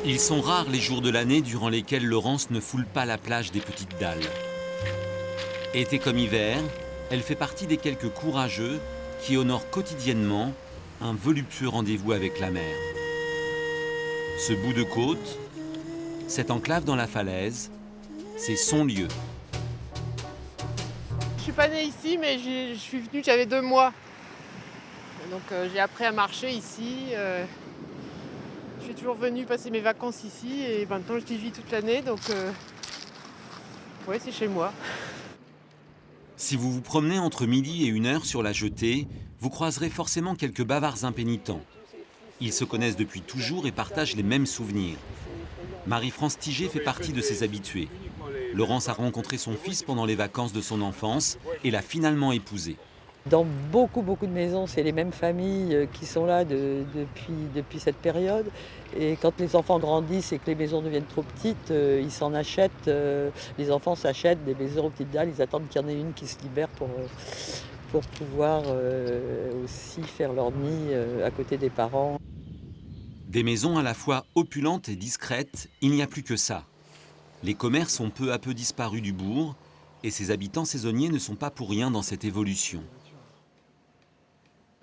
Ils sont rares les jours de l'année durant lesquels Laurence ne foule pas la plage des Petites Dalles. Été comme hiver, elle fait partie des quelques courageux qui honorent quotidiennement un voluptueux rendez-vous avec la mer. Ce bout de côte, cette enclave dans la falaise, c'est son lieu. Je suis pas née ici, mais je suis venue, j'avais 2 mois. Donc j'ai appris à marcher ici. Je suis toujours venue passer mes vacances ici et maintenant j'y vis toute l'année. Donc ouais, c'est chez moi. Si vous vous promenez entre midi et 1h sur la jetée, vous croiserez forcément quelques bavards impénitents. Ils se connaissent depuis toujours et partagent les mêmes souvenirs. Marie-France Tiget fait partie de ces habitués. Laurence a rencontré son fils pendant les vacances de son enfance et l'a finalement épousé. Dans beaucoup de maisons, c'est les mêmes familles qui sont là depuis cette période. Et quand les enfants grandissent et que les maisons deviennent trop petites, ils s'en achètent. Les enfants s'achètent des maisons aux Petites Dalles. Ils attendent qu'il y en ait une qui se libère pour pouvoir aussi faire leur nid à côté des parents. Des maisons à la fois opulentes et discrètes, il n'y a plus que ça. Les commerces ont peu à peu disparu du bourg et ses habitants saisonniers ne sont pas pour rien dans cette évolution.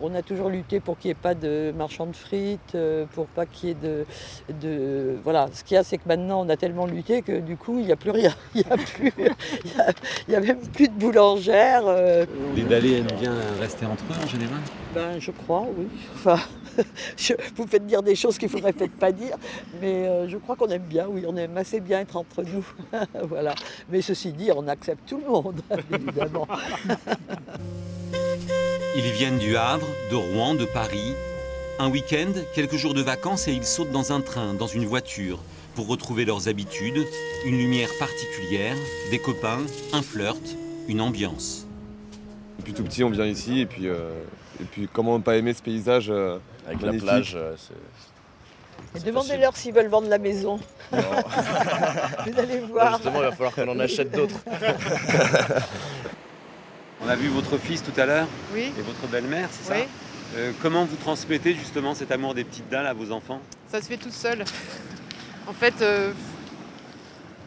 On a toujours lutté pour qu'il n'y ait pas de marchands de frites, pour pas qu'il y ait Voilà, ce qu'il y a, c'est que maintenant, on a tellement lutté que du coup, il n'y a plus rien. Il y a même plus de boulangère. Les Dallais aiment bien rester entre eux en général? Ben, je crois, oui. Enfin, vous faites dire des choses qu'il ne faudrait peut-être pas dire, mais je crois qu'on aime bien, oui, on aime assez bien être entre nous. Voilà. Mais ceci dit, on accepte tout le monde, évidemment. Ils viennent du Havre, de Rouen, de Paris. Un week-end, quelques jours de vacances et ils sautent dans un train, dans une voiture, pour retrouver leurs habitudes, une lumière particulière, des copains, un flirt, une ambiance. Depuis tout petit, on vient ici et puis comment ne pas aimer ce paysage avec magnifique. la plage, Et demandez-leur s'ils veulent vendre la maison. Non. Vous allez voir. Justement, il va falloir qu'on en achète d'autres. On a vu votre fils tout à l'heure Oui, et votre belle-mère, c'est oui. ça? Comment vous transmettez justement cet amour des Petites Dalles à vos enfants? Ça se fait tout seul. En fait,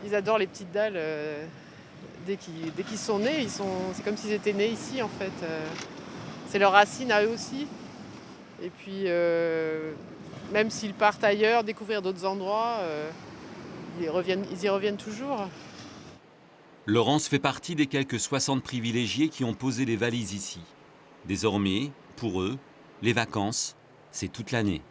ils adorent les Petites Dalles. Dès qu'ils sont nés, c'est comme s'ils étaient nés ici en fait. C'est leur racine à eux aussi. Et puis, même s'ils partent ailleurs, découvrir d'autres endroits, ils y reviennent toujours. Laurence fait partie des quelques 60 privilégiés qui ont posé les valises ici. Désormais, pour eux, les vacances, c'est toute l'année.